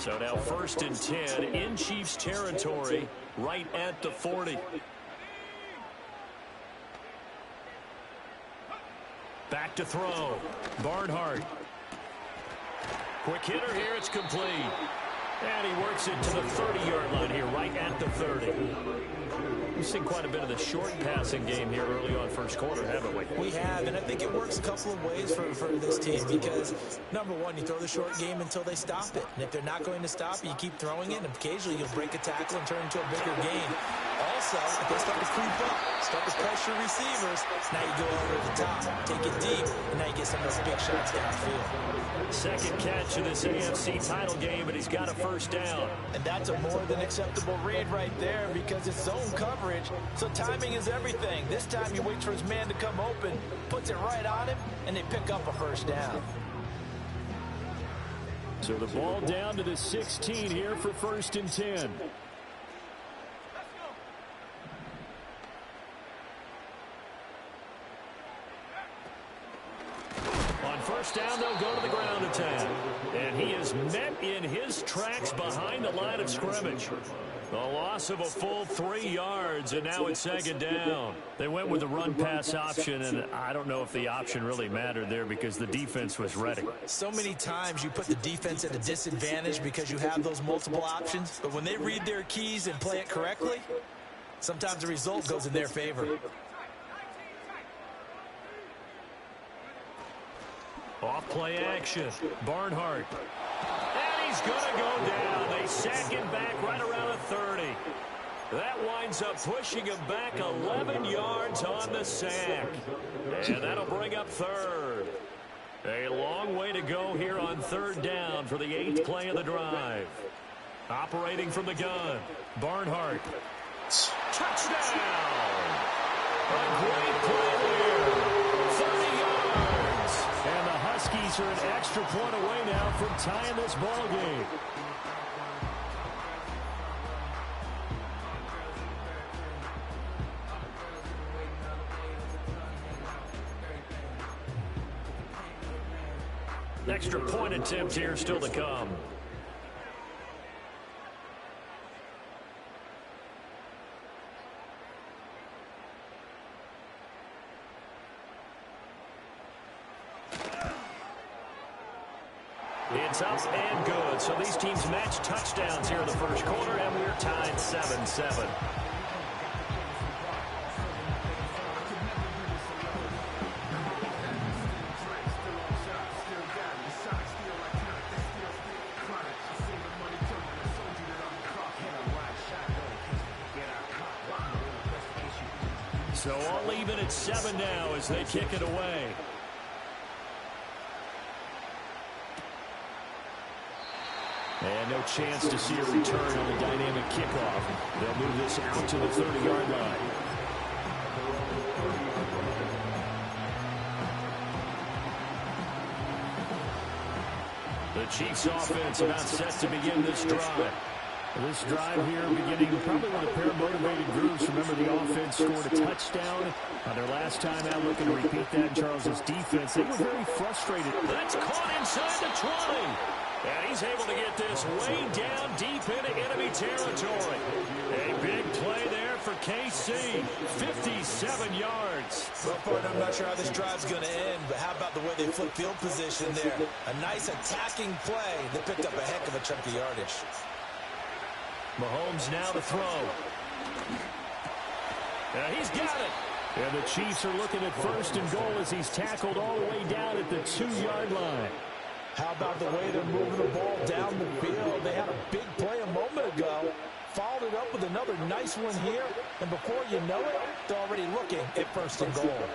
So now 1st and 10 in Chiefs territory, right at the 40. Back to throw. Barnhart. Quick hitter here. It's complete. And he works it to the 30-yard line here, right at the 30. We've seen quite a bit of the short passing game here early on first quarter, haven't we? We have, and I think it works a couple of ways for this team because, number one, you throw the short game until they stop it. And if they're not going to stop it, you keep throwing it, and occasionally you'll break a tackle and turn into a bigger gain. Also, if they start to creep up, start to pressure receivers, now you go over the top, take it deep, and now you get some of those big shots downfield. Second catch of this AFC title game, and he's got a first down. And that's a more than acceptable read right there because it's zone coverage, so timing is everything. This time he waits for his man to come open, puts it right on him, and they pick up a first down. So the ball down to the 16 here for 1st and 10. First down, they'll go to the ground attack. And he is met in his tracks behind the line of scrimmage. A loss of a full 3 yards, and now it's 2nd down. They went with the run-pass option, and I don't know if the option really mattered there because the defense was ready. So many times you put the defense at a disadvantage because you have those multiple options, but when they read their keys and play it correctly, sometimes the result goes in their favor. Off play action. Barnhart. And he's going to go down. They sack him back right around the 30. That winds up pushing him back 11 yards on the sack. And that'll bring up 3rd. A long way to go here on 3rd down for the 8th play of the drive. Operating from the gun. Barnhart. Touchdown! A great play here. 30 yards. And the Huskies are an extra point away now from tying this ball game. Extra point attempt here still to come. It's up and good. So these teams match touchdowns here in the first quarter, and we're tied 7-7. So all even at 7 now as they kick it away. And no chance to see a return on the dynamic kickoff. They'll move this out to the 30-yard line. The Chiefs offense about set to begin this drive. This drive here beginning probably with a pair of motivated groups. Remember, the offense scored a touchdown on their last time out. Looking to repeat that. Charles's defense, they were very frustrated. That's caught inside the 20. And he's able to get this way down deep into enemy territory. A big play there for KC. 57 yards. Well, partner, I'm not sure how this drive's going to end, but how about the way they flip field position there? A nice attacking play that picked up a heck of a chunk of yardage. Mahomes now to throw. He's got it. And the Chiefs are looking at 1st and goal as he's tackled all the way down at the 2-yard line. How about the way they're moving the ball down the field? They had a big play a moment ago. Followed it up with another nice one here. And before you know it, they're already looking at 1st and goal.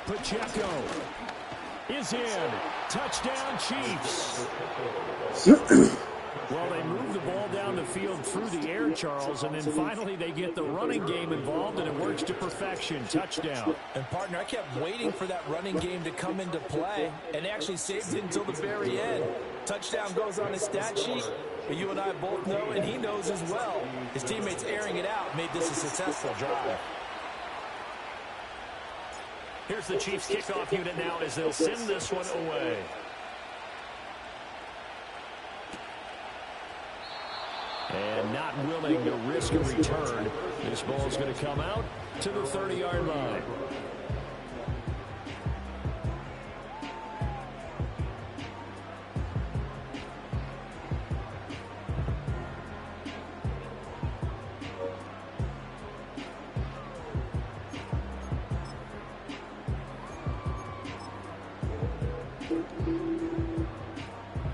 Pacheco is in. Touchdown, Chiefs. Well, they move the ball down the field through the air, Charles, and then finally they get the running game involved, and it works to perfection. Touchdown. And, partner, I kept waiting for that running game to come into play, and actually saved it until the very end. Touchdown goes on his stat sheet, but you and I both know, and he knows as well, his teammates airing it out made this a successful drive. Here's the Chiefs kickoff unit now as they'll send this one away. And not willing to risk a return. This ball's going to come out to the 30-yard line.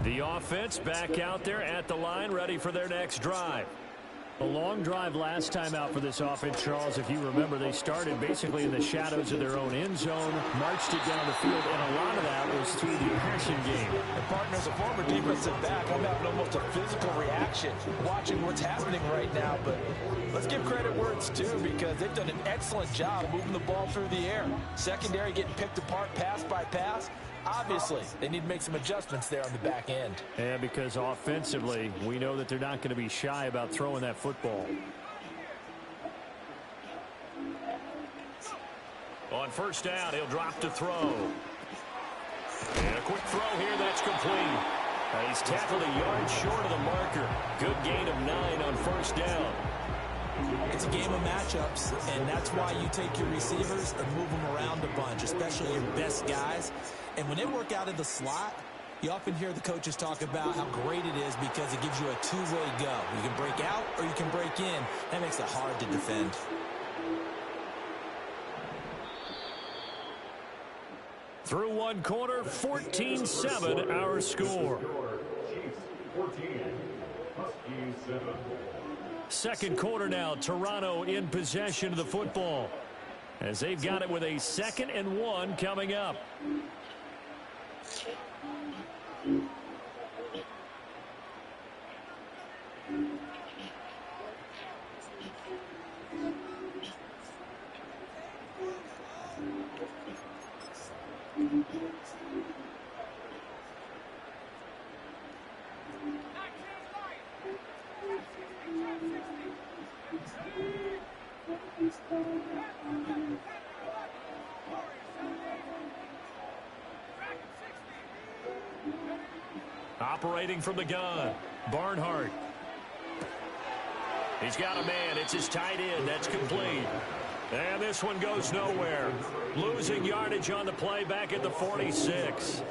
The offense back out there at the line, ready for their next drive. A long drive last time out for this offense, Charles. If you remember, they started basically in the shadows of their own end zone, marched it down the field, and a lot of that was through the passing game. And partner, as a former defensive back, I'm having almost a physical reaction watching what's happening right now. But let's give credit where it's due, because they've done an excellent job moving the ball through the air. Secondary getting picked apart pass by pass. Obviously, they need to make some adjustments there on the back end. Yeah, because offensively, we know that they're not going to be shy about throwing that football. On first down, he'll drop to throw. And a quick throw here, that's complete. He's tackled a yard short of the marker. Good gain of 9 on first down. It's a game of matchups, and that's why you take your receivers and move them around a bunch, especially your best guys. And when they work out in the slot, you often hear the coaches talk about how great it is because it gives you a two-way go. You can break out or you can break in. That makes it hard to defend. Through one quarter, 14-7 our score. Chiefs 14, Huskies 7. Second quarter now, Toronto in possession of the football as they've got it with a 2nd and 1 coming up. Operating from the gun, Barnhart. He's got a man. It's his tight end. That's complete. And this one goes nowhere. Losing yardage on the play back at the 46.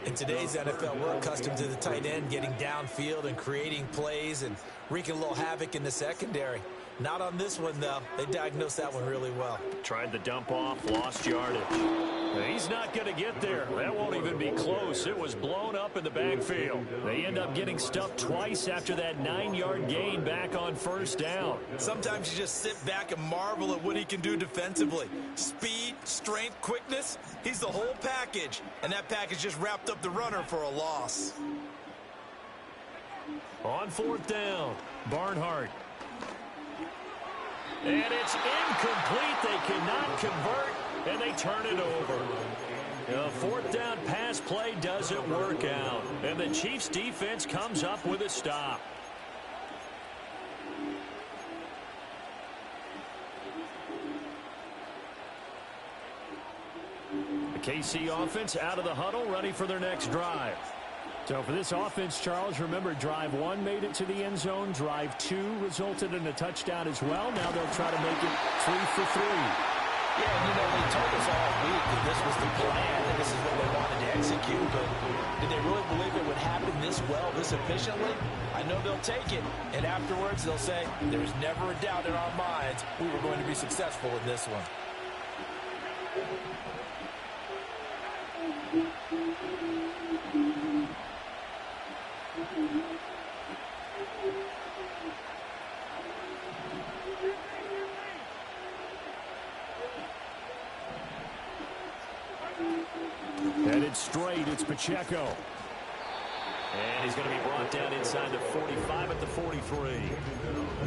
In today's NFL, we're accustomed to the tight end getting downfield and creating plays and wreaking a little havoc in the secondary. Not on this one, though. They diagnosed that one really well. Tried the dump off, lost yardage. He's not going to get there. That won't even be close. It was blown up in the backfield. They end up getting stuffed twice after that 9-yard gain back on first down. Sometimes you just sit back and marvel at what he can do defensively. Speed, strength, quickness, he's the whole package. And that package just wrapped up the runner for a loss. On fourth down, Barnhart. And it's incomplete. They cannot convert, and they turn it over. The fourth down pass play doesn't work out, and the Chiefs defense comes up with a stop. The KC offense out of the huddle, ready for their next drive. So for this offense, Charles, remember, drive 1 made it to the end zone. Drive 2 resulted in a touchdown as well. Now they'll try to make it 3 for 3. Yeah, you know, they told us all week that this was the plan and this is what they wanted to execute, but did they really believe it would happen this well, this efficiently? I know they'll take it, and afterwards they'll say, there was never a doubt in our minds we were going to be successful in this one. Headed straight, it's Pacheco. And he's going to be brought down inside the 45 at the 43.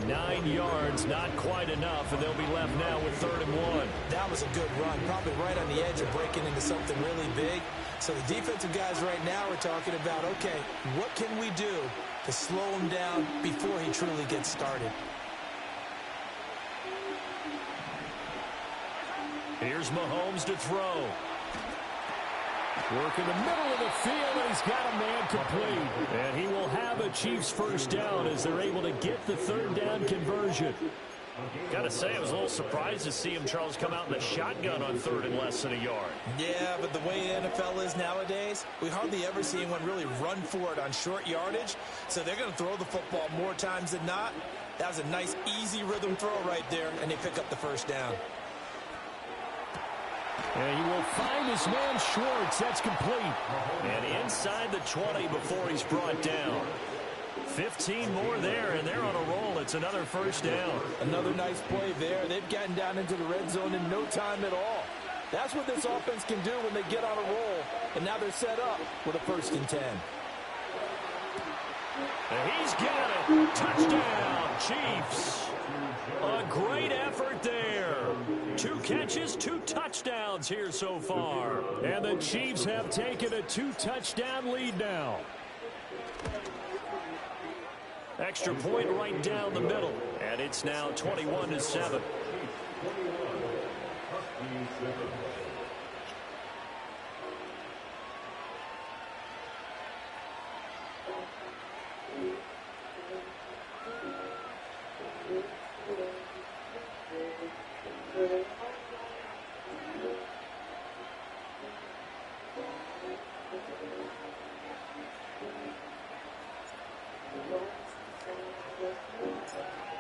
9 yards, not quite enough, and they'll be left now with 3rd and 1. That was a good run, probably right on the edge of breaking into something really big. So the defensive guys right now are talking about, okay, what can we do to slow him down before he truly gets started? Here's Mahomes to throw. Work in the middle of the field, and he's got a man complete. And he will have a Chiefs first down as they're able to get the third down conversion. Got to say, I was a little surprised to see him, Charles, come out in the shotgun on third and less than a yard. Yeah, but the way the NFL is nowadays, we hardly ever see anyone really run for it on short yardage. So they're going to throw the football more times than not. That was a nice, easy rhythm throw right there, and they pick up the first down. And he will find his man Schwartz. That's complete. And inside the 20 before he's brought down. 15 more there, and they're on a roll. It's another first down. Another nice play there. They've gotten down into the red zone in no time at all. That's what this offense can do when they get on a roll. And now they're set up with a 1st and 10. And he's got it. Touchdown, Chiefs. A great effort there. 2 catches, 2 touchdowns here so far. And the Chiefs have taken a 2-touchdown lead now. Extra point right down the middle. And it's now 21-7.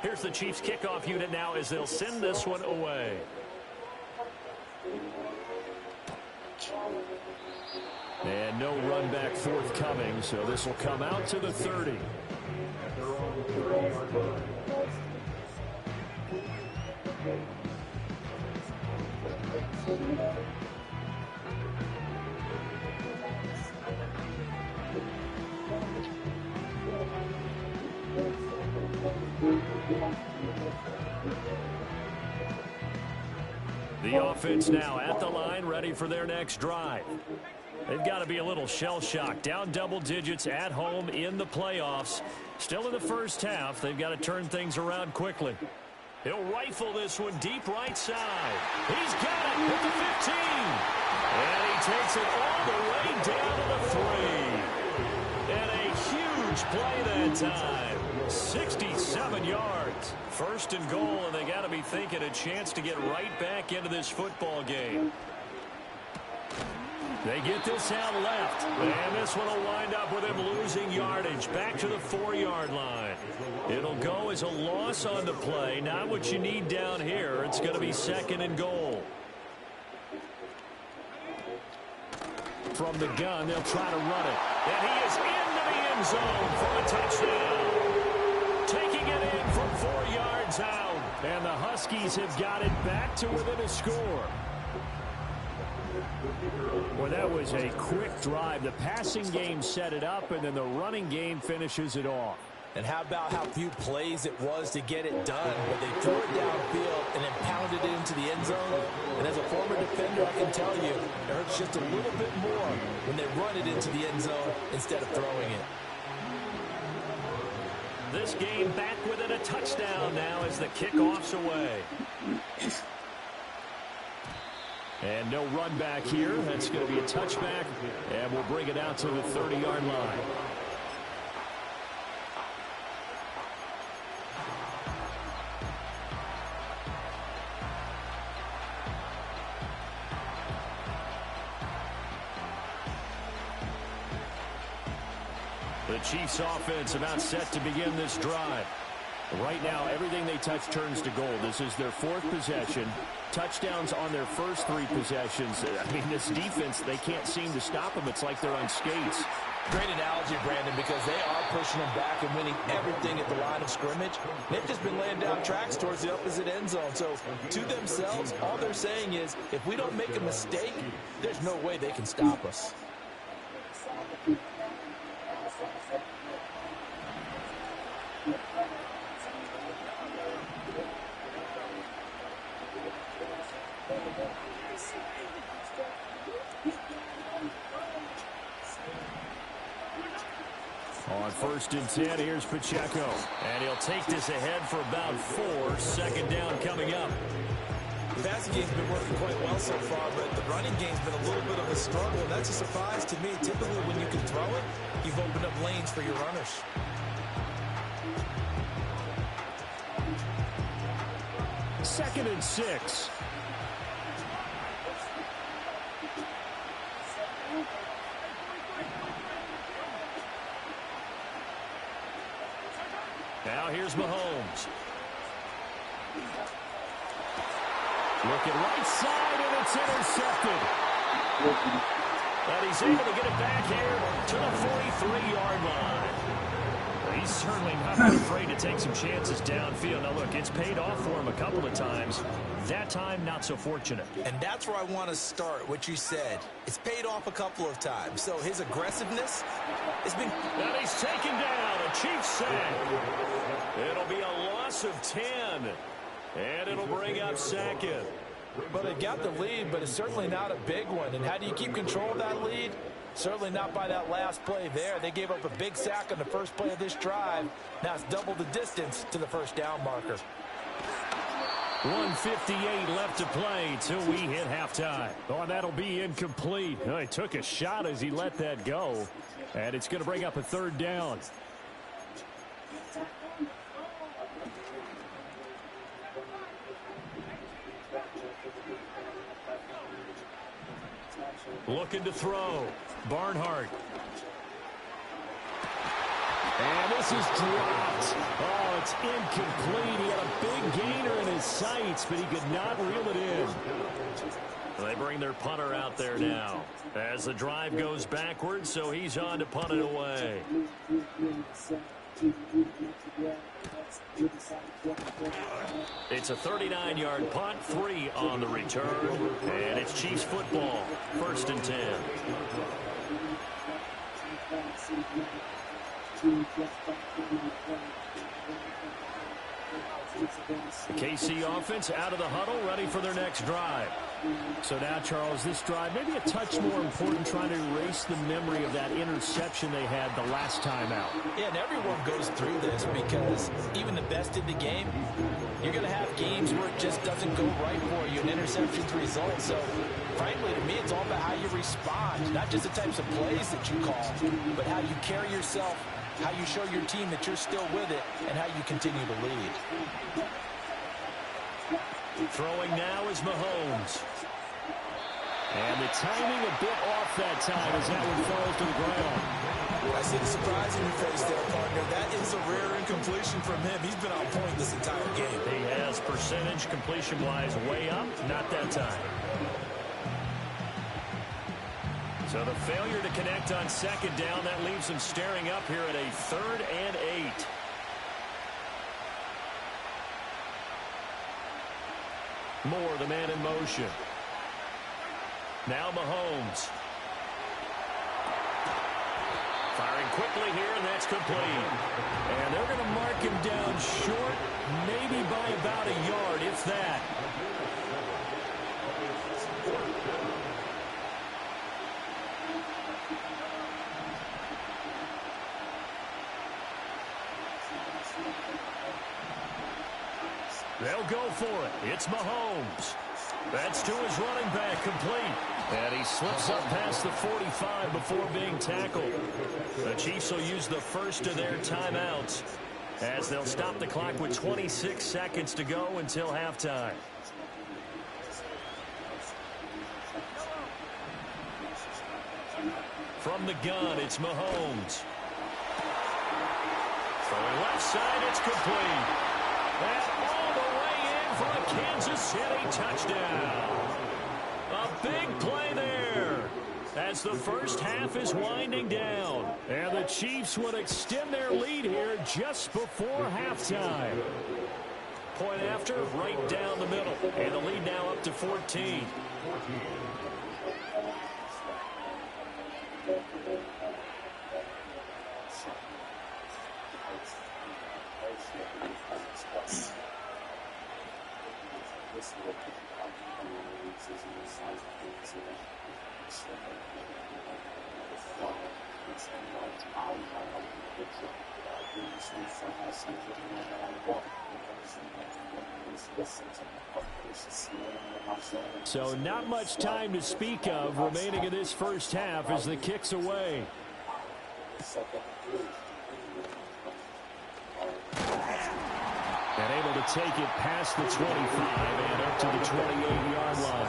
Here's the Chiefs kickoff unit now as they'll send this one away. And no run back forthcoming, so this will come out to the 30. The offense now at the line, ready for their next drive. They've got to be a little shell-shocked. Down double digits at home in the playoffs. Still in the first half. They've got to turn things around quickly. He'll rifle this one deep right side. He's got it at the 15. And he takes it all the way down to the 3. And a huge play that time. 67 yards. 1st and goal, and they got to be thinking a chance to get right back into this football game. They get this out left, and this one will wind up with him losing yardage back to the 4-yard line. It'll go as a loss on the play, not what you need down here. It's going to be 2nd and goal. From the gun, they'll try to run it, and he is into the end zone for a touchdown. Taking it in from 4 yards out, and the Huskies have got it back to within a score. Well, that was a quick drive. The passing game set it up, and then the running game finishes it off. And how about how few plays it was to get it done? But they threw it downfield and then pounded it into the end zone. And as a former defender, I can tell you, it hurts just a little bit more when they run it into the end zone instead of throwing it. This game back within a touchdown now as the kickoff's away. And no run back here. That's going to be a touchback, and we'll bring it out to the 30-yard line. The Chiefs offense about set to begin this drive. Right now, everything they touch turns to gold. This is their 4th possession. Touchdowns on their first 3 possessions. I mean, this defense, they can't seem to stop them. It's like they're on skates. Great analogy, Brandon, because they are pushing them back and winning everything at the line of scrimmage. They've just been laying down tracks towards the opposite end zone. So, to themselves, all they're saying is, if we don't make a mistake, there's no way they can stop us. On 1st and 10, here's Pacheco. And he'll take this ahead for about 4. 2nd down coming up. The passing game's been working quite well so far, but the running game's been a little bit of a struggle, and that's a surprise to me. Typically, when you can throw it, you've opened up lanes for your runners. Second and 6. Now here's Mahomes. Looking right side, and it's intercepted. And he's able to get it back here to the 43-yard line. He's certainly not been afraid to take some chances downfield. Now, look, it's paid off for him a couple of times. That time, not so fortunate. And that's where I want to start, what you said. It's paid off a couple of times. So his aggressiveness has been... And he's taken down. A Chiefs sack. It'll be a loss of 10. And it'll bring up second. But they got the lead, but it's certainly not a big one. And how do you keep control of that lead? Certainly not by that last play there. They gave up a big sack on the first play of this drive. Now it's double the distance to the first down marker. 1:58 left to play till we hit halftime. Oh, and that'll be incomplete. Oh, he took a shot as he let that go. And it's going to bring up a third down. Looking to throw. Barnhart. And this is dropped. Oh, it's incomplete. He had a big gainer in his sights, but he could not reel it in. They bring their punter out there now as the drive goes backwards, so he's on to punt it away. It's a 39-yard punt, 3 on the return, and it's Chiefs football, 1st and 10. The KC offense out of the huddle, ready for their next drive. So now, Charles, this drive maybe a touch more important, trying to erase the memory of that interception they had the last time out. Yeah, and everyone goes through this because even the best in the game, you're going to have games where it just doesn't go right for you, and interceptions result. So, frankly, to me, it's all about how you respond, not just the types of plays that you call, but how you carry yourself, how you show your team that you're still with it, and how you continue to lead. Throwing now is Mahomes. And the timing a bit off that time as that one falls to the ground. I see the surprise in your face there, partner. That is a rare incompletion from him. He's been on point this entire game. He has percentage completion-wise way up, not that time. So the failure to connect on second down, that leaves him staring up here at a 3rd and 8. Moore, the man in motion. Now Mahomes. Firing quickly here, and that's complete. And they're going to mark him down short, maybe by about a yard, if that. They'll go for it. It's Mahomes. That's to his running back, complete. And he slips up past the 45 before being tackled. The Chiefs will use the first of their timeouts as they'll stop the clock with 26 seconds to go until halftime. From the gun, it's Mahomes. Throwing left side, it's complete. And all the way in for a Kansas City touchdown. A big play there as the first half is winding down. And the Chiefs would extend their lead here just before halftime. Point after, right down the middle. And the lead now up to 14. So not much time to speak of remaining in this first half as the kick's away. And able to take it past the 25 and up to the 28-yard line.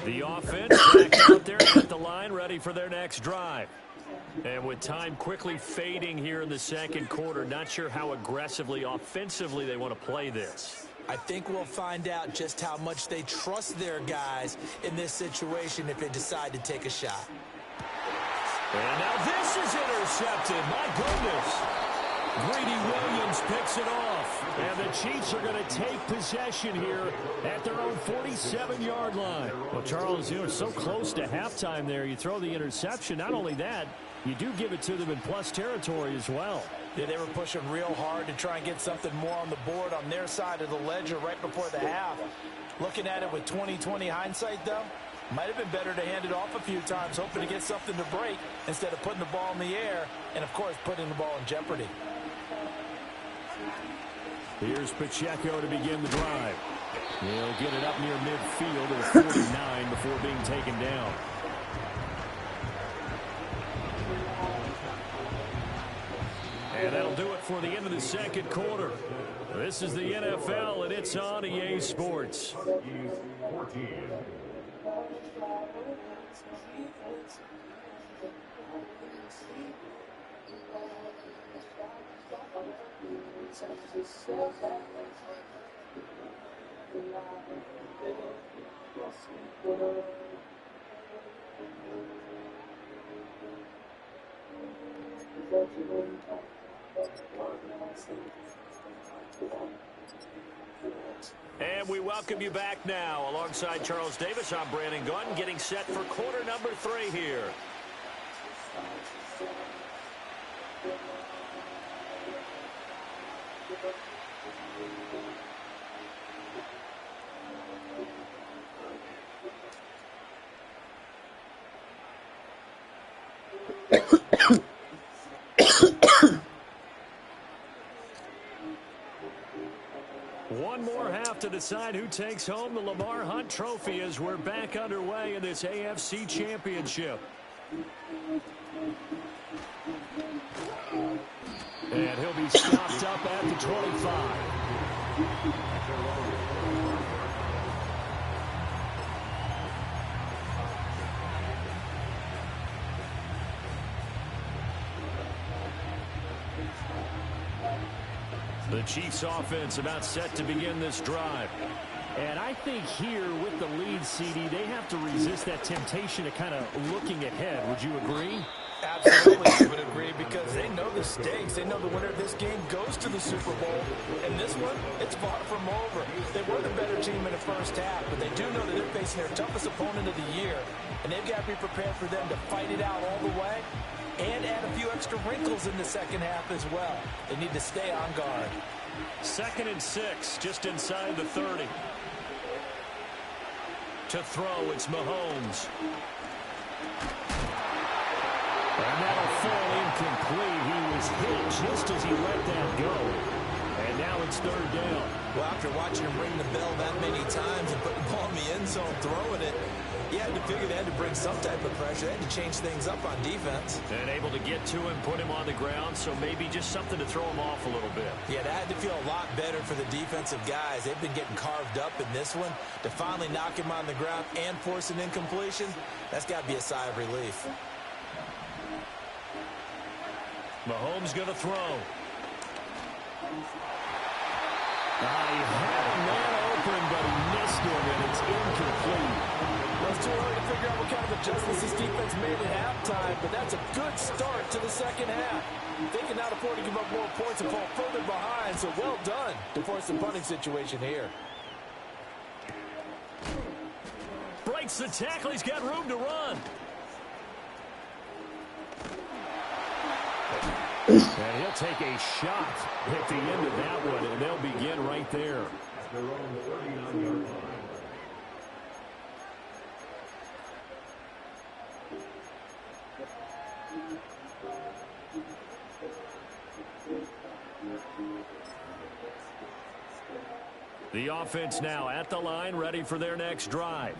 The offense back out there at the line, ready for their next drive. And with time quickly fading here in the second quarter, not sure how aggressively, offensively they want to play this. I think we'll find out just how much they trust their guys in this situation if they decide to take a shot. And now this is intercepted. My goodness. Greedy Williams picks it off. And the Chiefs are going to take possession here at their own 47-yard line. Well, Charles, you're so close to halftime there. You throw the interception. Not only that, you do give it to them in plus territory as well. Yeah, they were pushing real hard to try and get something more on the board on their side of the ledger right before the half. Looking at it with 20/20 hindsight, though, might have been better to hand it off a few times, hoping to get something to break instead of putting the ball in the air and, of course, putting the ball in jeopardy. Here's Pacheco to begin the drive. He'll get it up near midfield at 49 before being taken down. And that'll do it for the end of the second quarter. This is the NFL, and it's on EA Sports. Huskies 14. And we welcome you back now. Alongside Charles Davis, I'm Brandon Gunn, getting set for quarter number 3 here. One more half to decide who takes home the Lamar Hunt Trophy as we're back underway in this AFC Championship. And he'll be stopped up at the 25. The Chiefs offense about set to begin this drive. And I think here with the lead, CD, they have to resist that temptation of kind of looking ahead. Would you agree? Absolutely, I would agree, because they know the stakes. They know the winner of this game goes to the Super Bowl. And this one, it's far from over. They were the better team in the first half, but they do know that they're facing their toughest opponent of the year. And they've got to be prepared for them to fight it out all the way and add a few extra wrinkles in the second half as well. They need to stay on guard. 2nd and 6, just inside the 30. To throw, it's Mahomes. And that'll fall incomplete. He was hit just as he let that go. And now it's 3rd down. Well, after watching him ring the bell that many times and putting the ball in the end zone, throwing it, you had to figure they had to bring some type of pressure. They had to change things up on defense. And able to get to him, put him on the ground, so maybe just something to throw him off a little bit. Yeah, that had to feel a lot better for the defensive guys. They've been getting carved up in this one. To finally knock him on the ground and force an incompletion, that's got to be a sigh of relief. Mahomes going to throw. He had a man open, but he missed him, and it's incomplete. Well, it's too early to figure out what kind of adjustments this defense made at halftime, but that's a good start to the second half. They can not afford to give up more points and fall further behind, so well done to force the punting situation here. breaks the tackle. He's got room to run. And he'll take a shot at the end of that one, and they'll begin right there. They're on the 39-yard line. The offense now at the line, ready for their next drive.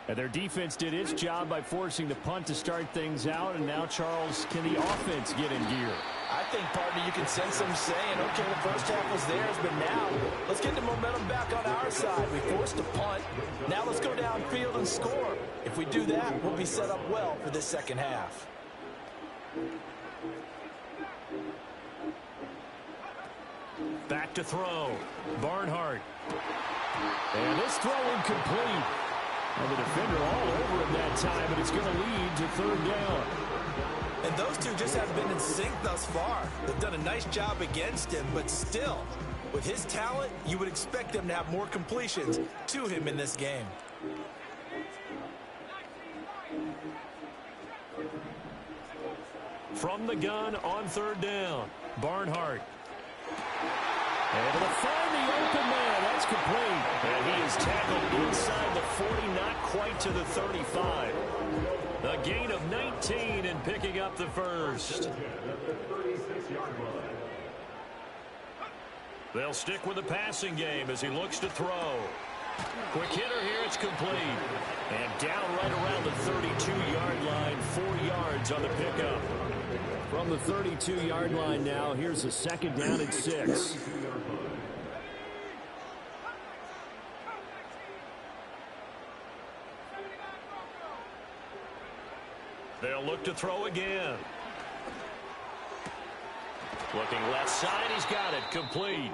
And their defense did its job by forcing the punt to start things out. And now, Charles, can the offense get in gear? I think, partner, you can sense them saying, okay, the first half was theirs, but now let's get the momentum back on our side. We forced a punt. Now let's go downfield and score. If we do that, we'll be set up well for this second half. Back to throw. Barnhart. And this throw incomplete. And the defender all over him that time, but it's going to lead to third down. And those two just haven't been in sync thus far. They've done a nice job against him, but still, with his talent, you would expect them to have more completions to him in this game. From the gun on third down. Barnhart. Able to find the open man. That's complete. And he is tackled inside the 40, not quite to the 35. A gain of 19 and picking up the first. They'll stick with the passing game as he looks to throw. Quick hitter here, it's complete. And down right around the 32-yard line, 4 yards on the pickup. From the 32-yard line now, here's a second down and 6. They'll look to throw again. Looking left side, he's got it, complete.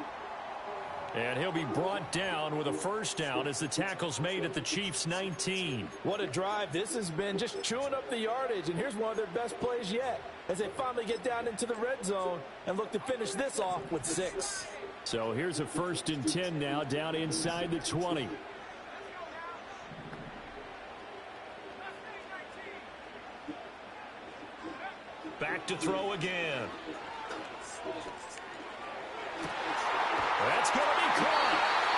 And he'll be brought down with a first down as the tackle's made at the Chiefs' 19. What a drive this has been, just chewing up the yardage. And here's one of their best plays yet as they finally get down into the red zone and look to finish this off with 6. So here's a 1st and 10 now, down inside the 20. Back to throw again. That's going to be caught.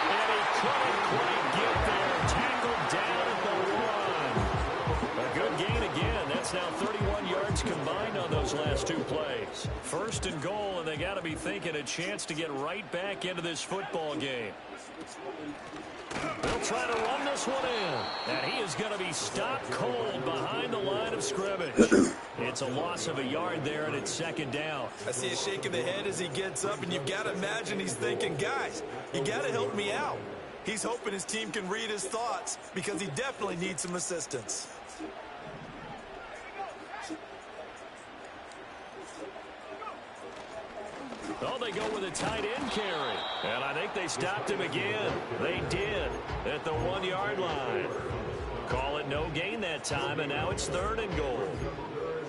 And he couldn't quite get there. Tackled down at the 1. A good gain again. That's now 31 yards combined on those last 2 plays. 1st and goal, and they got to be thinking a chance to get right back into this football game. They'll try to run this one in. And he is going to be stopped cold behind the line of scrimmage. It's a loss of a yard there, and it's 2nd down. I see a shake of the head as he gets up, and you've got to imagine he's thinking, guys, you got to help me out. He's hoping his team can read his thoughts because he definitely needs some assistance. Oh, they go with a tight end carry. And I think they stopped him again. They did at the 1-yard line. Call it no gain that time, and now it's 3rd and goal.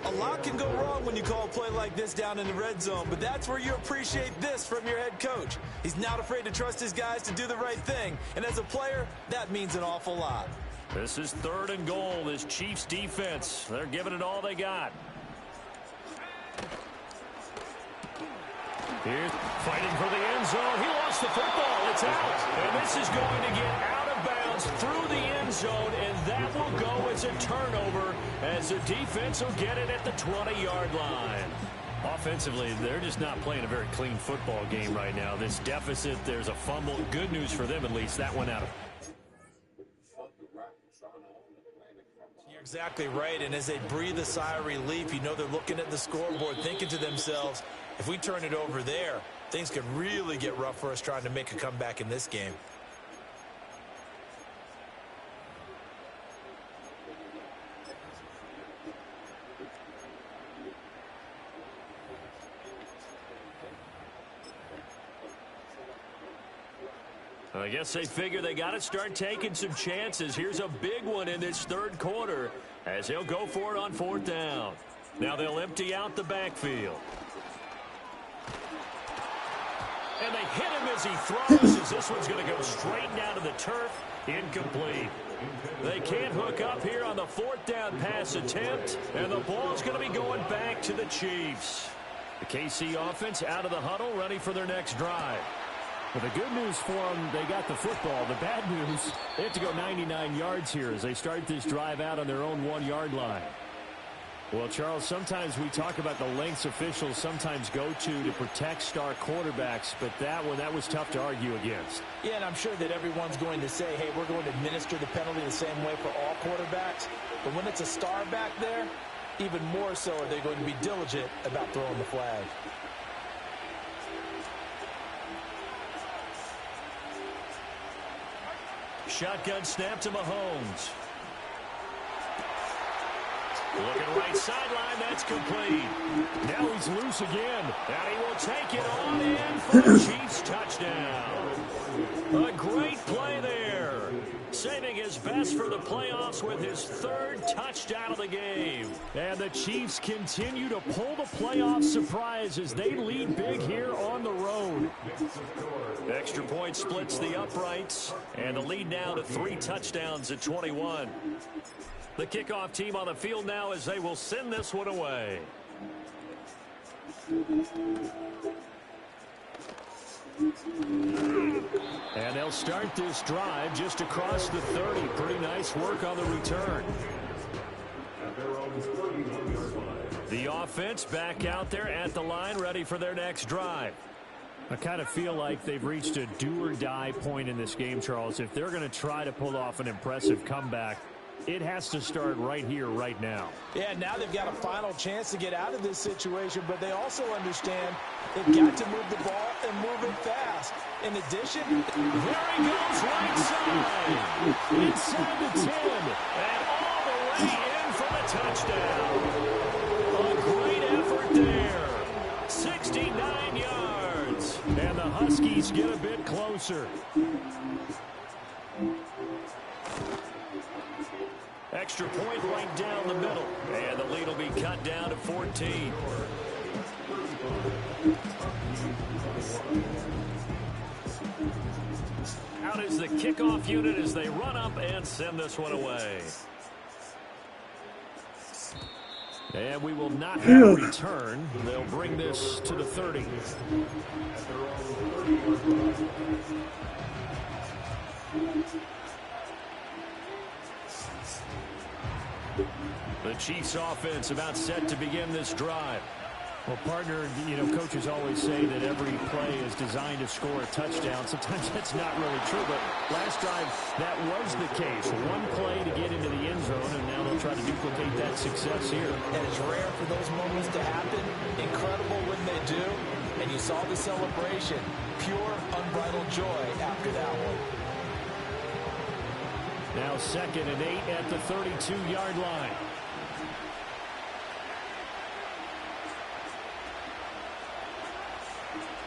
A lot can go wrong when you call a play like this down in the red zone, but that's where you appreciate this from your head coach. He's not afraid to trust his guys to do the right thing, and as a player, that means an awful lot. This is 3rd and goal. This Chiefs defense, they're giving it all they got. Here's fighting for the end zone. He lost the football. It's out. And this is going to get out of bounds through the end zone, and that will go as a turnover as the defense will get it at the 20-yard line. Offensively, they're just not playing a very clean football game right now. This deficit, there's a fumble. Good news for them, at least. That went out. You're exactly right, and as they breathe a sigh of relief, you know they're looking at the scoreboard, thinking to themselves, if we turn it over there, things could really get rough for us trying to make a comeback in this game. I guess they figure they got to start taking some chances. Here's a big one in this 3rd quarter as they'll go for it on 4th down. Now they'll empty out the backfield. And they hit him as he throws, as this one's going to go straight down to the turf. Incomplete. They can't hook up here on the fourth down pass attempt, and the ball's going to be going back to the Chiefs. The KC offense out of the huddle, ready for their next drive. Well, the good news for them, they got the football. The bad news, they have to go 99 yards here as they start this drive out on their own 1-yard line. Well, Charles, sometimes we talk about the lengths officials sometimes go to protect star quarterbacks, but that was tough to argue against. Yeah, and I'm sure that everyone's going to say, hey, we're going to administer the penalty the same way for all quarterbacks. But when it's a star back there, even more so are they going to be diligent about throwing the flag. Shotgun snap to Mahomes. Looking right sideline, that's complete. Now he's loose again, and he will take it on in for the Chiefs touchdown. A great play there. Saving his best for the playoffs with his third touchdown of the game. And the Chiefs continue to pull the playoff surprise as they lead big here on the road. Extra point splits the uprights, and the lead now to 3 touchdowns at 21. The kickoff team on the field now as they will send this one away. And they'll start this drive just across the 30. Pretty nice work on the return. The offense back out there at the line, ready for their next drive. I kind of feel like they've reached a do-or-die point in this game, Charles. If they're going to try to pull off an impressive comeback, it has to start right here, right now. Yeah, now they've got a final chance to get out of this situation, but they also understand they've got to move the ball and move it fast. In addition, there he goes right side. Inside the 10. And all the way in for the touchdown. A great effort there. 69 yards. And the Huskies get a bit closer. Extra point right down the middle. And the lead will be cut down to 14. Out is the kickoff unit as they run up and send this one away. And we will not have a return. They'll bring this to the 30. The Chiefs offense about set to begin this drive. Well, partner, coaches always say that every play is designed to score a touchdown. Sometimes that's not really true, but last drive, that was the case. One play to get into the end zone, and now they'll try to duplicate that success here. And it's rare for those moments to happen. Incredible when they do. And you saw the celebration. Pure, unbridled joy after that one. Now 2nd and 8 at the 32-yard line.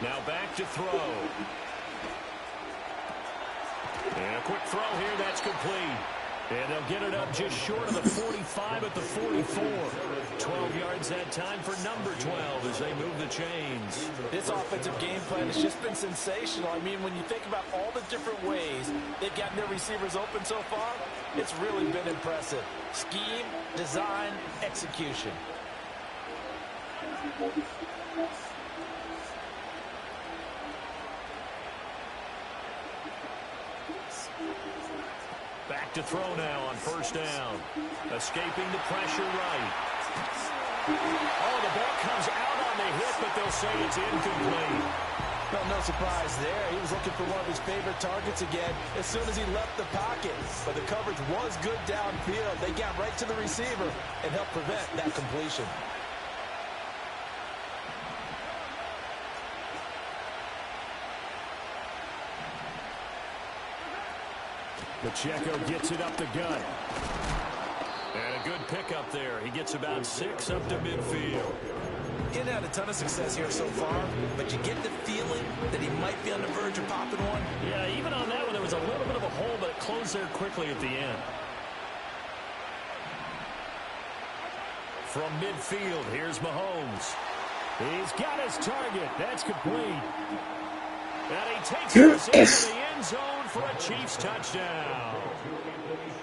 Now back to throw. And a quick throw here, that's complete. And they'll get it up just short of the 45 at the 44. 12 yards that time for number 12 as they move the chains. This offensive game plan has just been sensational. I mean, when you think about all the different ways they've gotten their receivers open so far, it's really been impressive. Scheme, design, execution. Back to throw now on 1st down. Escaping the pressure right. Oh, the ball comes out on the hit, but they'll say it's incomplete. Well, no surprise there. He was looking for one of his favorite targets again as soon as he left the pocket. But the coverage was good downfield. They got right to the receiver and helped prevent that completion. Pacheco gets it up the gut. And a good pickup there. He gets about 6 up to midfield. He hasn't had a ton of success here so far, but you get the feeling that he might be on the verge of popping one. Yeah, even on that one, there was a little bit of a hole, but it closed there quickly at the end. From midfield, here's Mahomes. He's got his target. That's complete. And he takes this into the end zone for a Chiefs touchdown.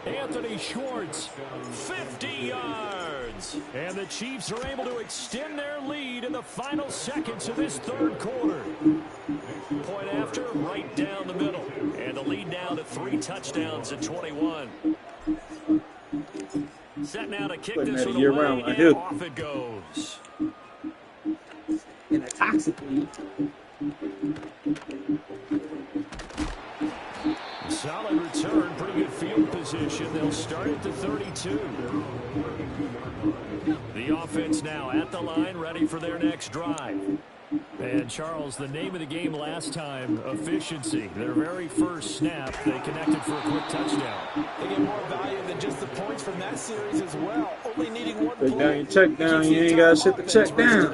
Anthony Schwartz, 50 yards. And the Chiefs are able to extend their lead in the final seconds of this third quarter. Point after, right down the middle. And the lead now to 3 touchdowns at 21. Set now to kick this one away, and off it goes. In a toxic league. Solid return, pretty good field position. They'll start at the 32. The offense now at the line, ready for their next drive. And, Charles, the name of the game last time, efficiency. Their very first snap, they connected for a quick touchdown. They get more value than just the points from that series as well. Only needing one Break play. down your check down. You ain't got shit to check down.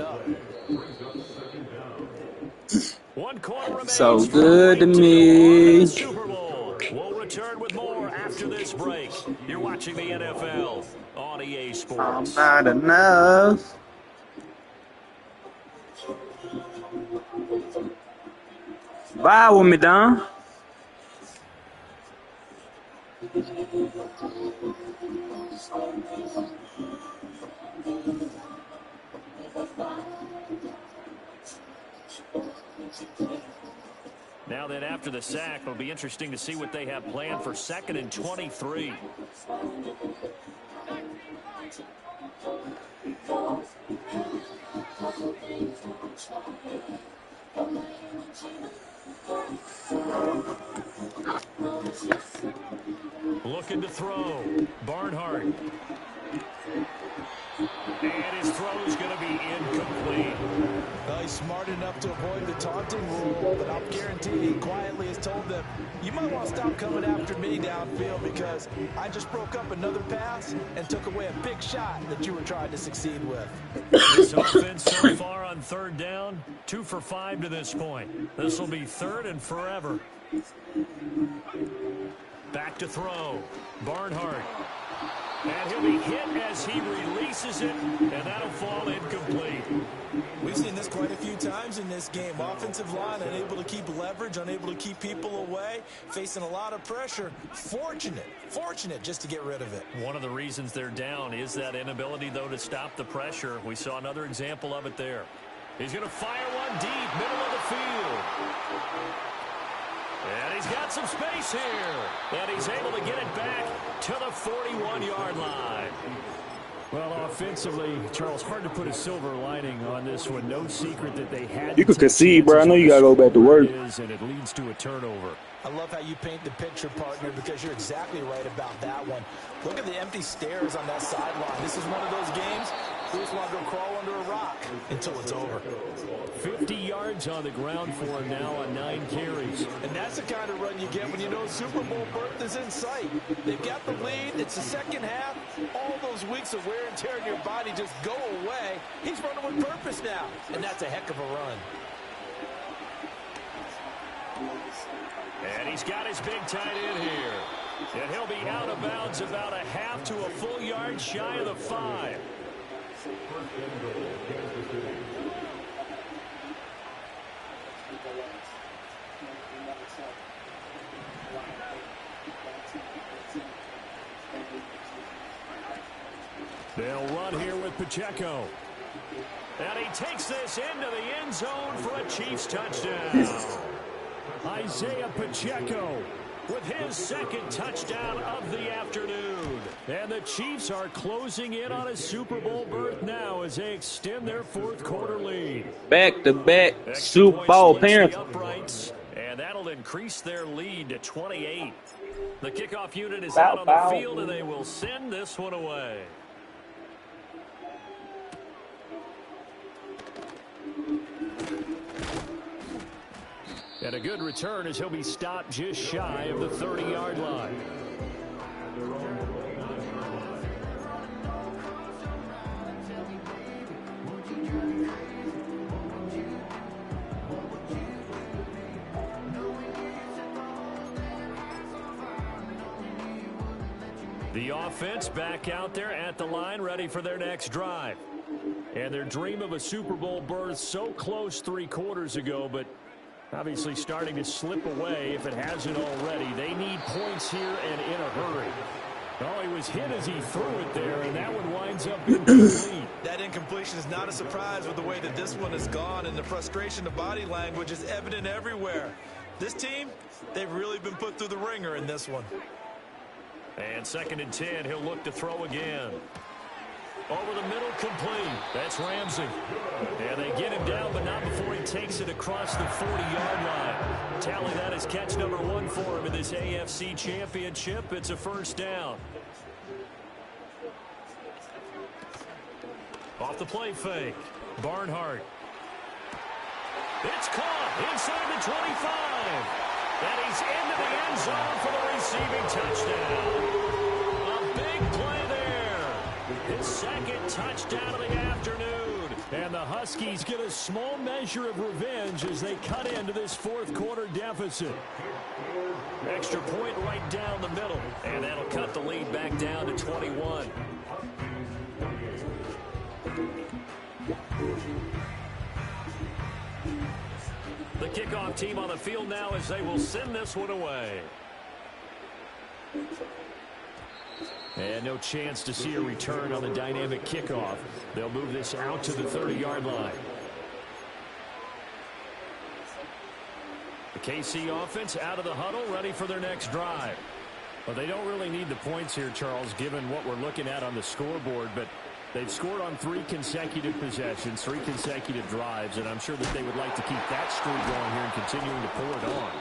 One quarter remains. So good to me. Super Bowl. We'll return with more after this break. You're watching the NFL on EA Sports. Not enough. Bye with me, Don. Now then, after the sack, it'll be interesting to see what they have planned for 2nd and 23. Looking to throw. Barnhart. And his throw is going to be incomplete. Well, he's smart enough to avoid the taunting rule, but I'm guaranteed he quietly has told them, you might want to stop coming after me downfield because I just broke up another pass and took away a big shot that you were trying to succeed with. This offense so far on 3rd down, 2 for 5 to this point. This will be 3rd and forever. Back to throw. Barnhart. And he'll be hit as he releases it, and that'll fall incomplete. We've seen this quite a few times in this game. Offensive line unable to keep leverage, unable to keep people away, facing a lot of pressure. Fortunate just to get rid of it. One of the reasons they're down is that inability, though, to stop the pressure. We saw another example of it there. He's going to fire one deep, middle of the field. And he's got some space here. And he's able to get it back to the 41-yard line. Well, offensively, Charles, hard to put a silver lining on this one. No secret that they had. You could concede, bro. I know you got to go back to work. And it leads to a turnover. I love how you paint the picture, partner, because you're exactly right about that one. Look at the empty stairs on that sideline. This is one of those games who just want to go crawl under a rock until it's over. 50 yards on the ground for him now on 9 carries. And that's the kind of run you get when you know Super Bowl berth is in sight. They've got the lead. It's the second half. All those weeks of wear and tear in your body just go away. He's running with purpose now, and that's a heck of a run. And he's got his big tight end here. And he'll be out of bounds about a half to a full yard shy of the 5. They'll run here with Pacheco. And he takes this into the end zone for a Chiefs touchdown. Isaiah Pacheco with his 2nd touchdown of the afternoon. And the Chiefs are closing in on a Super Bowl berth now as they extend their 4th quarter lead. Back-to-back Super Bowl appearance. And that'll increase their lead to 28. The kickoff unit is out on the field, and they will send this one away. And a good return as he'll be stopped just shy of the 30-yard line. The offense back out there at the line, ready for their next drive. And their dream of a Super Bowl berth so close 3 quarters ago, but Obviously starting to slip away if it hasn't already. They need points here and in a hurry. Oh, he was hit as he threw it there, and that one winds up incomplete. That incompletion is not a surprise with the way that this one has gone, and the frustration of body language is evident everywhere. This team, they've really been put through the ringer in this one. And 2nd and 10, he'll look to throw again. Over the middle, complete. That's Ramsey. And they get him down, but not before he takes it across the 40-yard line. Tally that as catch number 1 for him in this AFC Championship. It's a first down. Off the play fake. Barnhart. It's caught inside the 25. And he's into the end zone for the receiving touchdown. A big play there. His 2nd touchdown of the afternoon. And the Huskies get a small measure of revenge as they cut into this 4th quarter deficit. Extra point right down the middle. And that'll cut the lead back down to 21. The kickoff team on the field now as they will send this one away. And no chance to see a return on the dynamic kickoff. They'll move this out to the 30-yard line. The KC offense out of the huddle, ready for their next drive. Well, they don't really need the points here, Charles, given what we're looking at on the scoreboard, but they've scored on 3 consecutive possessions, 3 consecutive drives, and I'm sure that they would like to keep that streak going here and continuing to pull it on.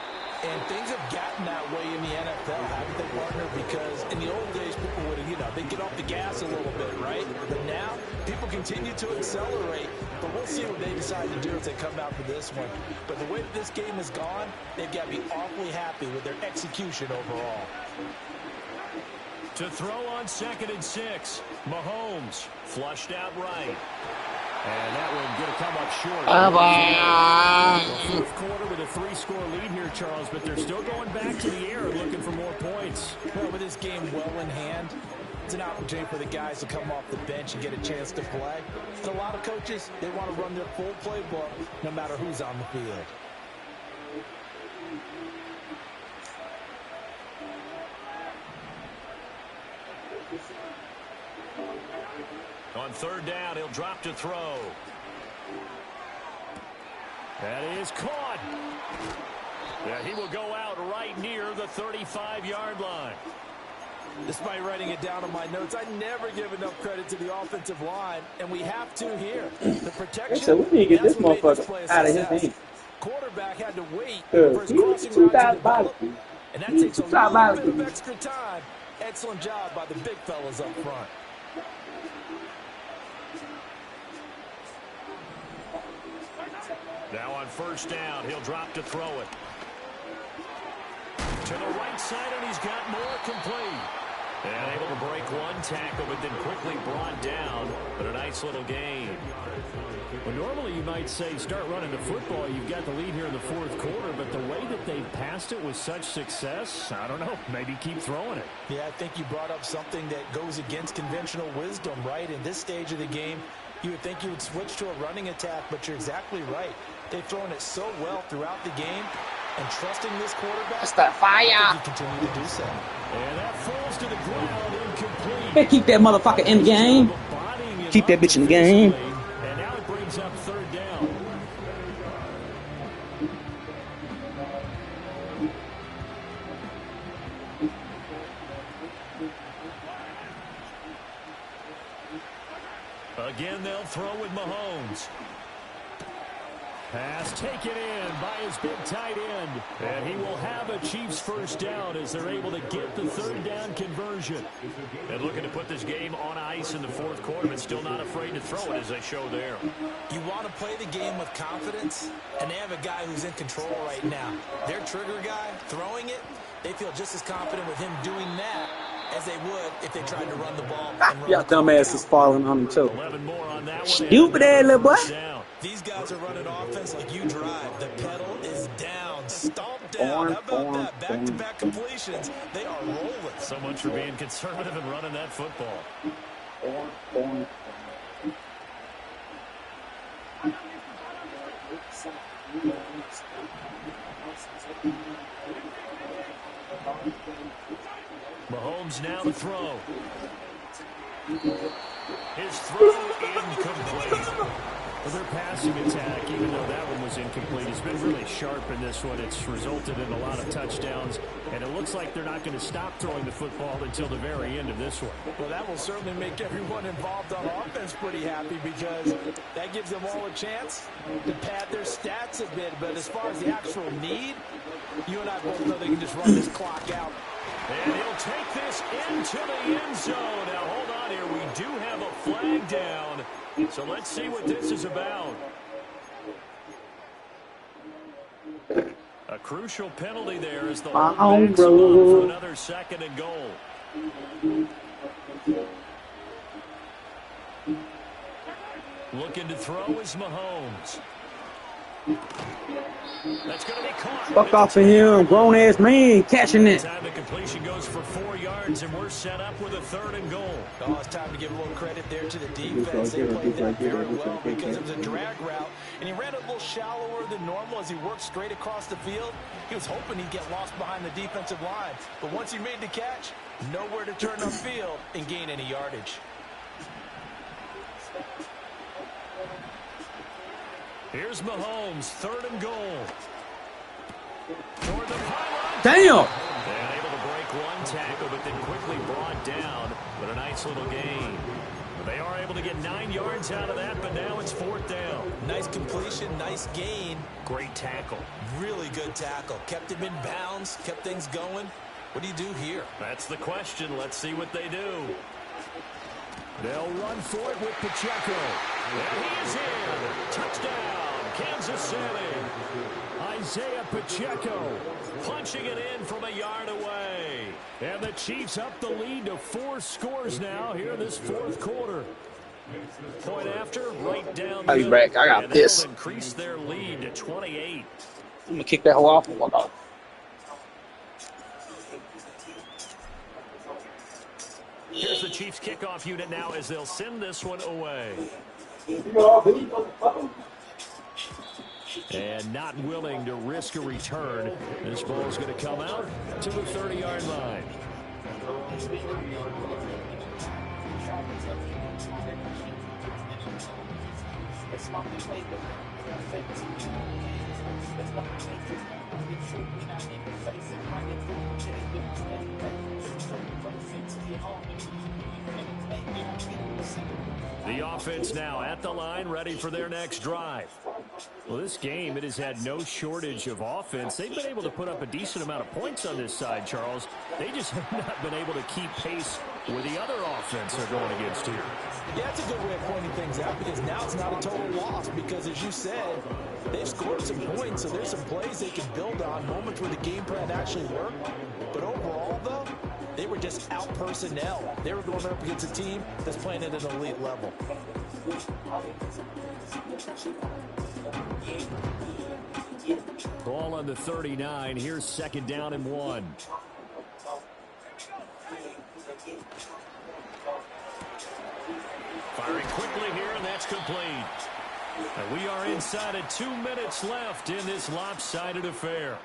And things have gotten that way in the NFL, haven't they, partner? Because in the old days, people would, they'd get off the gas a little bit, right? But now, people continue to accelerate. But we'll see what they decide to do as they come out for this one. But the way that this game has gone, they've got to be awfully happy with their execution overall. To throw on 2nd and 6, Mahomes flushed out right. And that one going to come up short. The 4th quarter with a 3-score lead here, Charles, but they're still going back to the air looking for more points. Well, with this game well in hand, it's an opportunity for the guys to come off the bench and get a chance to play. And a lot of coaches, they want to run their full playbook no matter who's on the field. On 3rd down, he'll drop to throw. That is caught. Yeah, he will go out right near the 35-yard line. Despite writing it down on my notes, I never give enough credit to the offensive line, and we have to here. The protection, so we need to get this motherfucker out of his hands. Quarterback had to wait for his crossing route to develop, and that takes a little bit of extra time. Excellent job by the big fellas up front. Now on 1st down, he'll drop to throw it. To the right side, and he's got more complete. And able to break one tackle, but then quickly brought down. But a nice little gain. Well, normally you might say start running the football. You've got the lead here in the 4th quarter, but the way that they passed it with such success, I don't know, maybe keep throwing it. Yeah, I think you brought up something that goes against conventional wisdom, right? In this stage of the game, you would think you would switch to a running attack, but you're exactly right. They've thrown it so well throughout the game, and trusting this quarterback, That's that fire. you continue to do so. And that falls to the ground, incomplete. Better keep that motherfucker in the game. Keep that bitch in the game. And now it brings up 3rd down. Again, they'll throw with Mahomes. Pass taken in by his big tight end. And he will have a Chiefs first down as they're able to get the 3rd down conversion. And looking to put this game on ice in the 4th quarter, but still not afraid to throw it as they show there. You want to play the game with confidence, and they have a guy who's in control right now. Their trigger guy, throwing it, they feel just as confident with him doing that as they would if they tried to run the ball. Y'all dumbasses falling on him too. 11 more on that one. Stupid ass little boy. These guys are running offense like you drive. The pedal is down, stomped down. How about that? Back-to-back completions. They are rolling. So much for being conservative and running that football. Mahomes now to throw. His throw incomplete. Well, their passing attack, even though that one was incomplete, has been really sharp in this one. It's resulted in a lot of touchdowns, and it looks like they're not going to stop throwing the football until the very end of this one. Well, that will certainly make everyone involved on offense pretty happy because that gives them all a chance to pad their stats a bit. But as far as the actual need, you and I both know they can just run this clock out. And he'll take this into the end zone. Now, hold on here. We do have a flag down. So let's see what this is about. A crucial penalty there as the holdback's up for another 2nd and goal. Looking to throw is Mahomes. That's going to be caught. Fuck off of him, grown ass man catching it. Time the completion goes for 4 yards, and we're set up with a 3rd and goal. Oh, it's time to give a little credit there to the defense. They played that very well because it was a drag route, and he ran a little shallower than normal as he worked straight across the field. He was hoping he'd get lost behind the defensive line, but once he made the catch, nowhere to turn upfield and gain any yardage. Here's Mahomes, 3rd and goal. Toward the pylon. Damn! And able to break one tackle, but then quickly brought down with a nice little gain. They are able to get 9 yards out of that, but now it's 4th down. Nice completion, nice gain. Great tackle. Really good tackle. Kept him in bounds, kept things going. What do you do here? That's the question. Let's see what they do. They'll run for it with Pacheco. And he is in. Touchdown, Kansas City. Isaiah Pacheco punching it in from a yard away. And the Chiefs up the lead to 4 scores now here in this 4th quarter. Point after, right down. I'll be back. I got this. Increase their lead to 28. I'm gonna kick that hoe off and walk off. Here's the Chiefs kickoff unit now as they'll send this one away. And not willing to risk a return. This ball is going to come out to the 30-yard line. The offense now at the line, ready for their next drive. Well, this game, it has had no shortage of offense. They've been able to put up a decent amount of points on this side, Charles. They just have not been able to keep pace with the other offense they're going against here. Yeah, that's a good way of pointing things out because now it's not a total loss because, as you said, they've scored some points, so there's some plays they can build on, moments where the game plan actually worked. But overall, though, they were just out personnel. They were going up against a team that's playing at an elite level. Ball on the 39. Here's 2nd down and 1. Firing quickly here, and that's complete. And we are inside of 2 minutes left in this lopsided affair.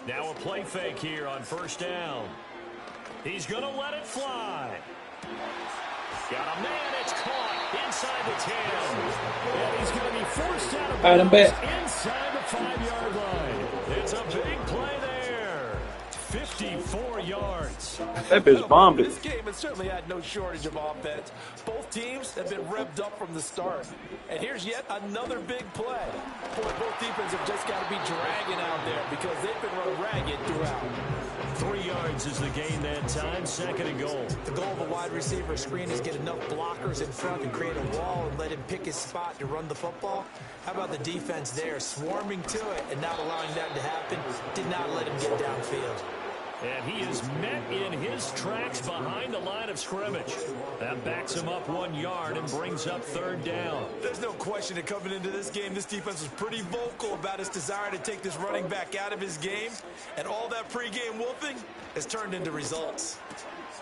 Now a play fake here on 1st down. He's going to let it fly. Got a man, it's caught inside the 10. And he's going to be forced out of bounds inside the 5-yard line. It's a big play there. 54 yards. That bitch bombed it. This game has certainly had no shortage of offense. Both teams have been revved up from the start. And here's yet another big play. Boy, both defenses have just got to be dragging out there because they've been run ragged throughout. 3 yards is the gain that time, 2nd and goal. The goal of a wide receiver screen is get enough blockers in front and create a wall and let him pick his spot to run the football. How about the defense there, swarming to it and not allowing that to happen? Did not let him get downfield. And he is met in his tracks behind the line of scrimmage. That backs him up 1 yard and brings up third down. There's no question that coming into this game, this defense was pretty vocal about its desire to take this running back out of his game. And all that pregame whooping has turned into results.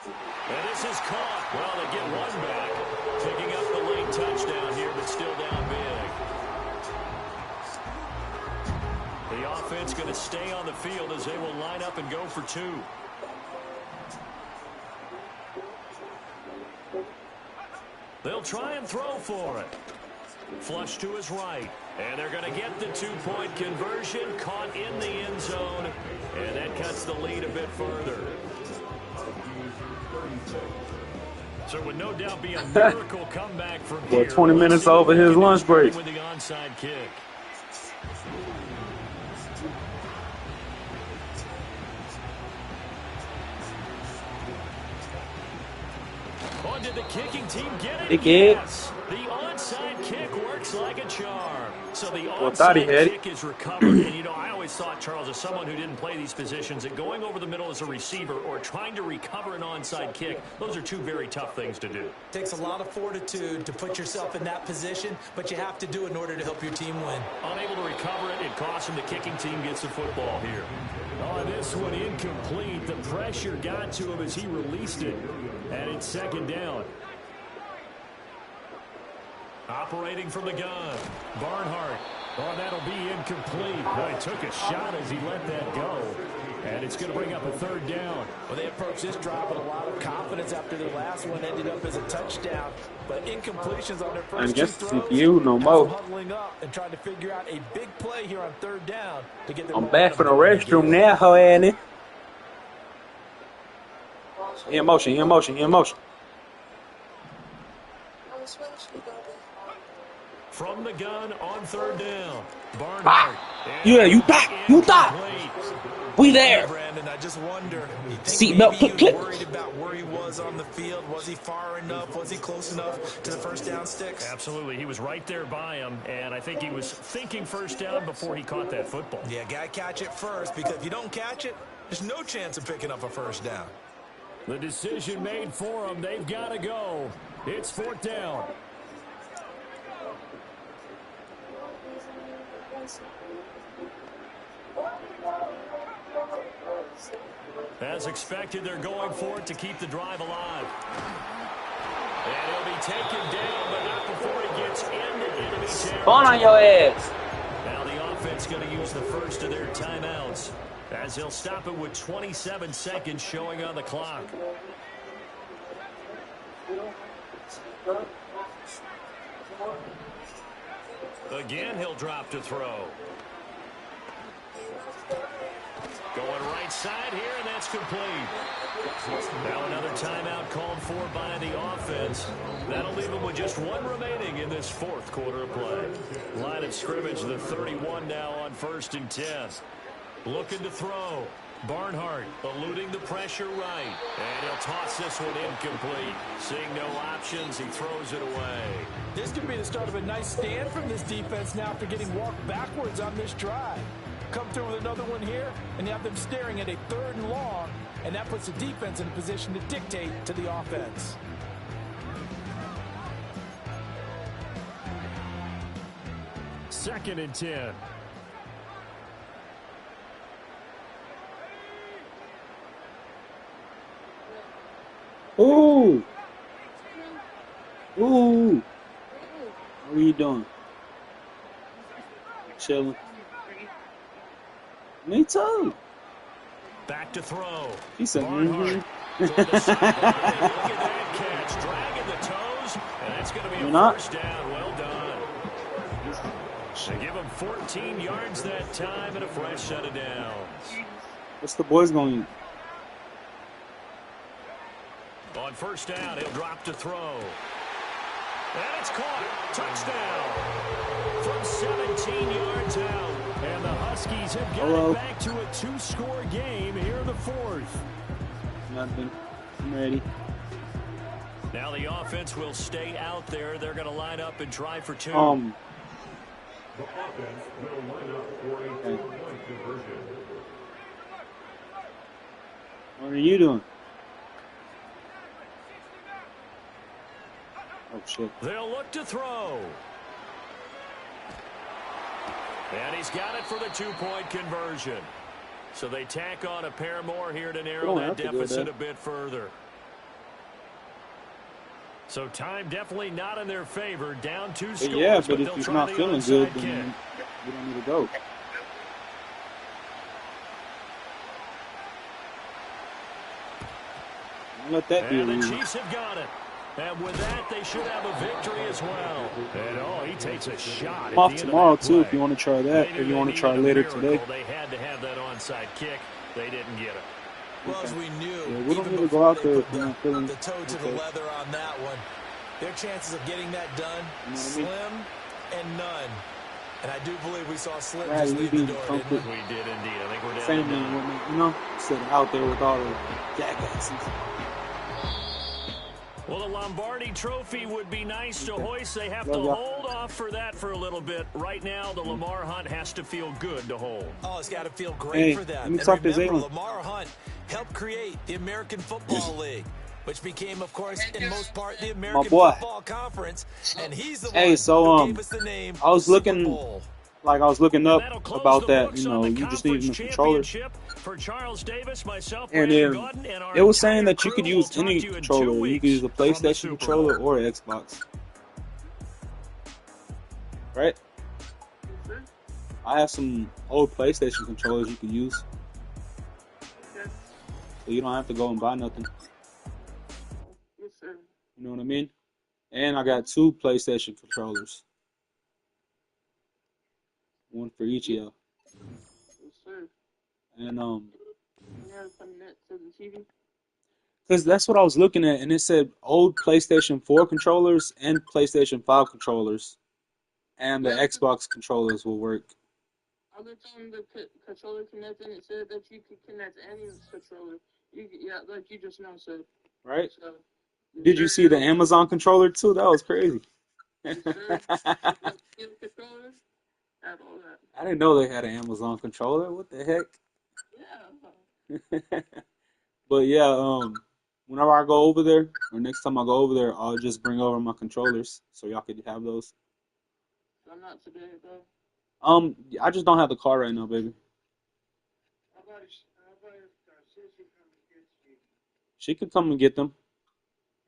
And this is caught. Well, they get one back. Picking up the late touchdown here, but still down big. The offense going to stay on the field as they will line up and go for 2. They'll try and throw for it. Flush to his right. And they're going to get the 2-point conversion. Caught in the end zone. And that cuts the lead a bit further. So it would no doubt be a miracle comeback from here. 20 minutes over his lunch break. With the onside kick. Oh, did the kicking team get it? Yes. The onside kick works like a charm. So the onside kick is recovered. And, you know, I always thought, Charles, as someone who didn't play these positions, that going over the middle as a receiver or trying to recover an onside kick, those are 2 very tough things to do. It takes a lot of fortitude to put yourself in that position, but you have to do it in order to help your team win. Unable to recover it, it costs him. The kicking team gets the football here. Oh, this one incomplete. The pressure got to him as he released it. And it's second down. Operating from the gun. Barnhart. Oh, that'll be incomplete. Well, he took a shot as he let that go. And it's going to bring up a third down. Well, they approached this drive with a lot of confidence after their last one ended up as a touchdown. But incompletions on their first 2 throws. You no more. Huddling up and trying to figure out a big play here on third down to get their I'm back from the restroom now, ho, Annie. He in motion, he in motion, he in motion. From the gun on third down. Barnhart. Yeah, you back. You thought. We there. Brandon, I just wonder. Seatbelt click, click. Worried about where he was on the field. Was he far enough? Was he close enough to the first down sticks? Absolutely. He was right there by him, and I think he was thinking first down before he caught that football. Yeah, got to catch it first, because if you don't catch it, there's no chance of picking up a first down. The decision made for them. They've got to go. It's fourth down. As expected, they're going for it to keep the drive alive. And he'll be taken down, but not before he gets into enemy territory. Spawn on your ass. Now the offense going to use the first of their timeouts, as he'll stop it with 27 seconds showing on the clock. Again, he'll drop to throw. Going right side here, and that's complete. Now another timeout called for by the offense. That'll leave them with just 1 remaining in this fourth quarter of play. Line of scrimmage, the 31 now on 1st and 10. Looking to throw. Barnhart eluding the pressure right. And he'll toss this one incomplete. Seeing no options, he throws it away. This could be the start of a nice stand from this defense now after getting walked backwards on this drive. Come through with another one here, and you have them staring at a 3rd and long, and that puts the defense in a position to dictate to the offense. Second and 10. Ooh. Ooh. What are you doing? Chilling. Me too. Back to throw. He said, Barnhart. Look at that catch. Dragging the toes. And that's going to be a first down. Well done. They give him 14 yards that time and a fresh set of downs. What's the boys going to eat? On first down, he'll drop to throw. And it's caught. Touchdown. From 17 yards out. And the Huskies have got it back to a 2-score game here in the fourth. Nothing. I'm ready. Now the offense will stay out there. They're going to line up and try for 2. The offense will line up for a 2-point conversion. What are you doing? Oh, shit. They'll look to throw. And he's got it for the two-point conversion. So they tack on a pair more here to narrow that deficit a bit further. So time definitely not in their favor. Down 2 scores. Yeah, but if you're not feeling good, then you don't need to go. Don't let that be a And the reason. Chiefs have got it. And with that, they should have a victory as well. And he takes a shot. I'm off tomorrow, too, if you want to try that, or you want to try later today. They had to have that onside kick. They didn't get it. Well, as we knew, yeah, we don't need to go out there if we're not feeling the toe to the leather on that one. Their chances of getting that done, slim and none. And I do believe we saw Slim just leave the door, didn't we? We did indeed. I think we're down Same to none. thing, you know, instead of out there with all the jackasses. Well, the Lombardi Trophy would be nice to hoist. They have to hold off for that for a little bit. Right now, the Lamar Hunt has to feel good to hold. Oh, it's got to feel great for them. Let me talk to remember, Zaylen. Lamar Hunt helped create the American Football League, which became, of course, in most part, the American Football Conference. And he's the one who gave us the name I was looking, Super I was looking up about that. You know, you just need the controller. For Charles Davis, myself, And it was saying that you could use any controller. You could use a PlayStation controller or an Xbox. Right? I have some old PlayStation controllers you could use. So you don't have to go and buy nothing. You know what I mean? And I got 2 PlayStation controllers. One for each of y'all. And because that's what I was looking at, and it said old PlayStation 4 controllers and PlayStation 5 controllers, and the Xbox controllers will work. Other time the controller connected, it said that you could connect any controller. Yeah, like you just now said. Right? So, Did you see the Amazon controller too? That was crazy. Yes, sir. Controller, have all that. I didn't know they had an Amazon controller. What the heck? Yeah. But yeah, whenever I go over there, or next time I go over there, I'll just bring over my controllers so y'all could have those. So not today, though. I just don't have the car right now, baby. How about if Sissy come and get you? She could come and get them.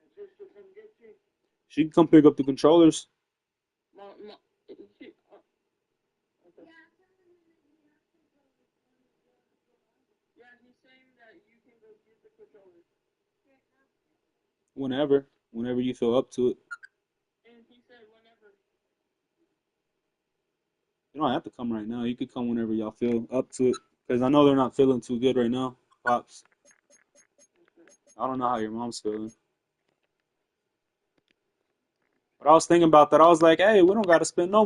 And Sissy come get you? She can come pick up the controllers. Okay. Yeah, he's saying that you can go get the controllers. Whenever you feel up to it. And he said whenever. You don't have to come right now. You could come whenever y'all feel up to it. Because I know they're not feeling too good right now, Pops. I don't know how your mom's feeling. But I was thinking about that. I was like, hey, we don't got to spend no